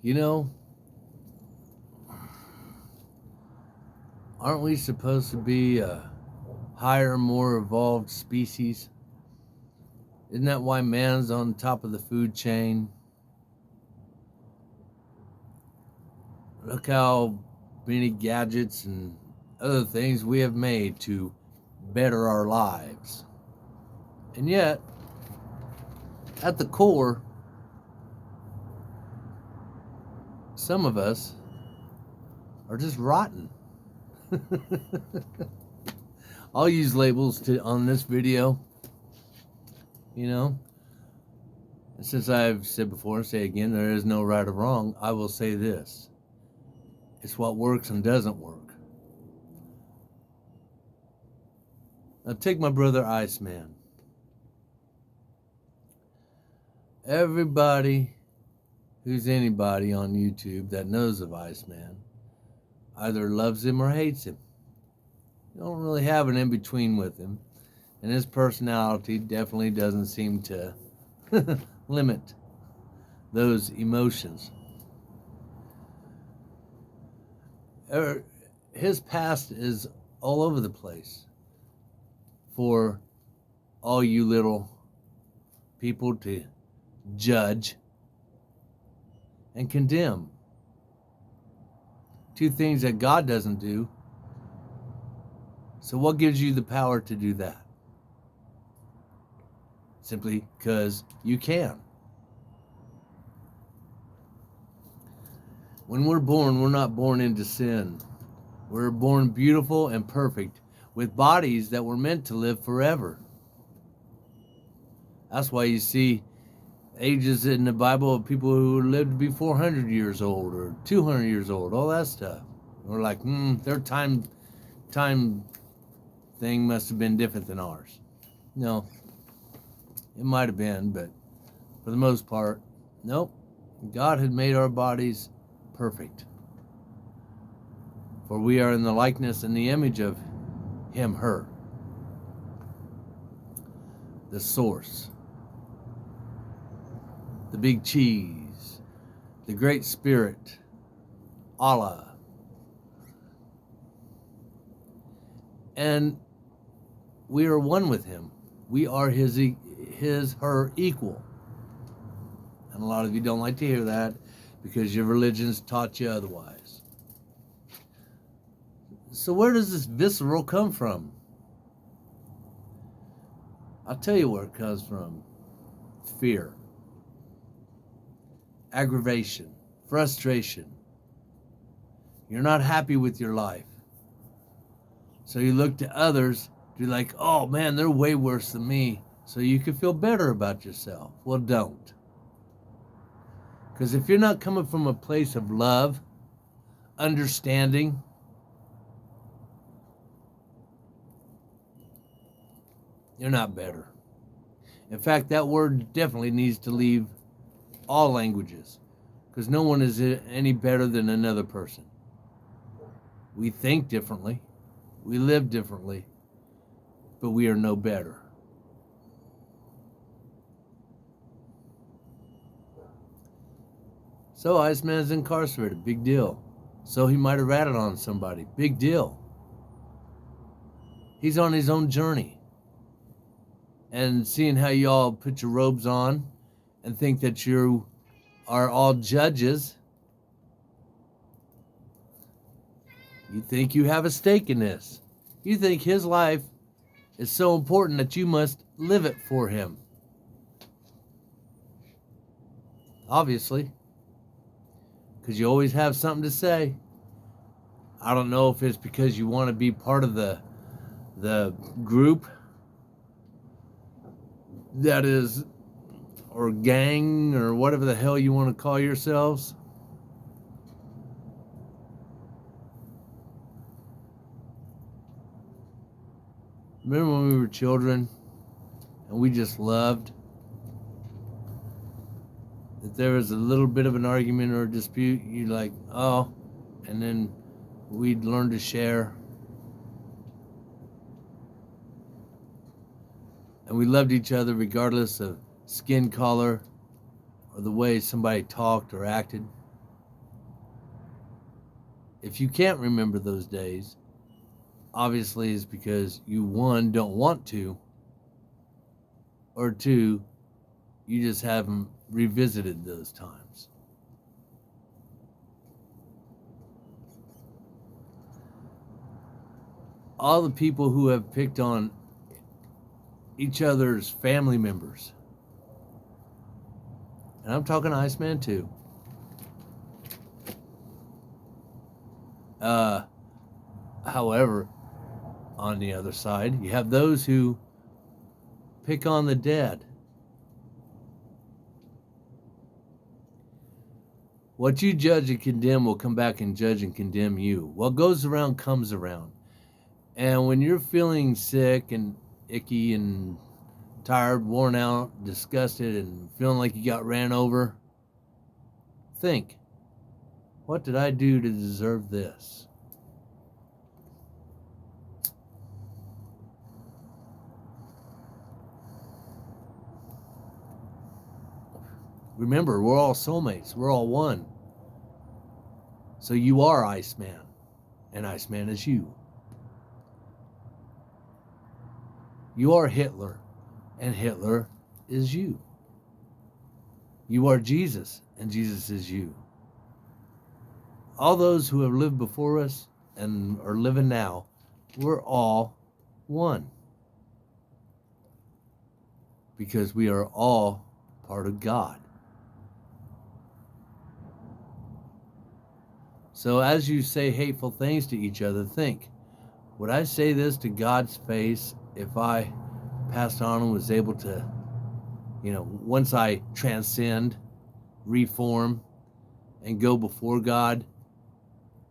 You know, aren't we supposed to be a higher, more evolved species? Isn't that why man's on top of the food chain? Look how many gadgets and other things we have made to better our lives. And yet, at the core, some of us are just rotten. I'll use labels on this video, you know. And since I've said before and say again, there is no right or wrong, I will say this. It's what works and doesn't work. Now take my brother ICEMAN. Everybody who's anybody on YouTube that knows of ICEMAN either loves him or hates him. You don't really have an in-between with him. And his personality definitely doesn't seem to limit those emotions. His past is all over the place for all you little people to judge and condemn. Two things that God doesn't do. So what gives you the power to do that? Simply because you can. When we're born, we're not born into sin. We're born beautiful and perfect with bodies that were meant to live forever. That's why you see ages in the Bible of people who lived to be 400 years old or 200 years old, all that stuff. We're like, their time thing must have been different than ours. No, it might have been, but for the most part, nope. God had made our bodies perfect. For we are in the likeness and the image of him, her. The source. The big cheese. The great spirit. Allah. And we are one with him. We are his, her equal. And a lot of you don't like to hear that because your religion's taught you otherwise. So where does this visceral come from? I'll tell you where it comes from. Fear. Aggravation. Frustration. You're not happy with your life. So you look to others to be like, oh man, they're way worse than me. So you can feel better about yourself. Well, don't. Because if you're not coming from a place of love, understanding, you're not better. In fact, that word definitely needs to leave all languages. Because no one is any better than another person. We think differently. We live differently. But we are no better. So ICEMAN's incarcerated. Big deal. So he might have ratted on somebody. Big deal. He's on his own journey. And seeing how you all put your robes on and think that you are all judges, you think you have a stake in this. You think his life is so important that you must live it for him. Obviously. Because you always have something to say. I don't know if it's because you want to be part of the group that is, or gang, or whatever the hell you want to call yourselves. Remember when we were children and we just loved? If there was a little bit of an argument or a dispute, you'd like, oh, and then we'd learn to share. And we loved each other regardless of skin color or the way somebody talked or acted. If you can't remember those days, obviously it's because you, one, don't want to, or two, you just haven't revisited those times. All the people who have picked on each other's family members, and I'm talking Iceman too. However, on the other side, you have those who pick on the dead. What you judge and condemn will come back and judge and condemn you. What goes around comes around. And when you're feeling sick and icky and tired, worn out, disgusted, and feeling like you got ran over, think, what did I do to deserve this? Remember, we're all soulmates. We're all one. So you are Iceman, and Iceman is you. You are Hitler, and Hitler is you. You are Jesus, and Jesus is you. All those who have lived before us and are living now, we're all one. Because we are all part of God. So as you say hateful things to each other, think, would I say this to God's face if I passed on and was able to, once I transcend, reform, and go before God?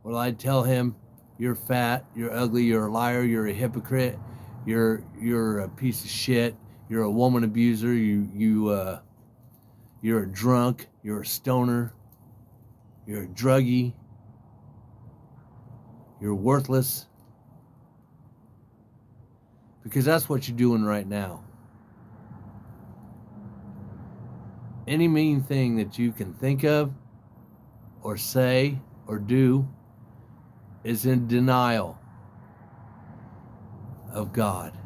Will I tell him, you're fat, you're ugly, you're a liar, you're a hypocrite, you're a piece of shit, you're a woman abuser, you're a drunk, you're a stoner, you're a druggie, you're worthless? Because that's what you're doing right now. Any mean thing that you can think of or say or do is in denial of God.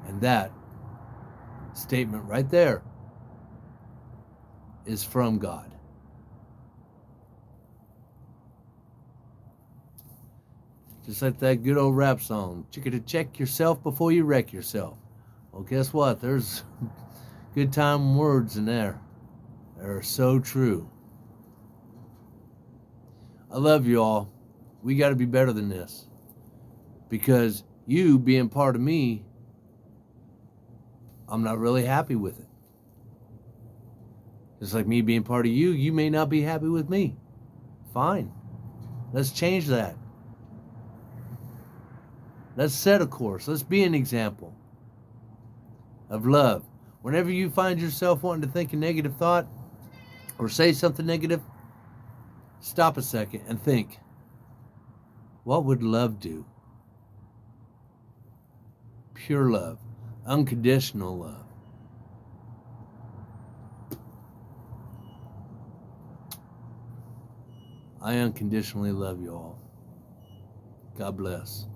And that statement right there is from God. Just like that good old rap song, "Chicka, check yourself before you wreck yourself." Well, guess what? There's good time words in there. They're so true. I love you all. We got to be better than this. Because you being part of me, I'm not really happy with it. Just like me being part of you, you may not be happy with me. Fine. Let's change that. Let's set a course. Let's be an example of love. Whenever you find yourself wanting to think a negative thought or say something negative, stop a second and think, what would love do? Pure love, unconditional love. I unconditionally love you all. God bless.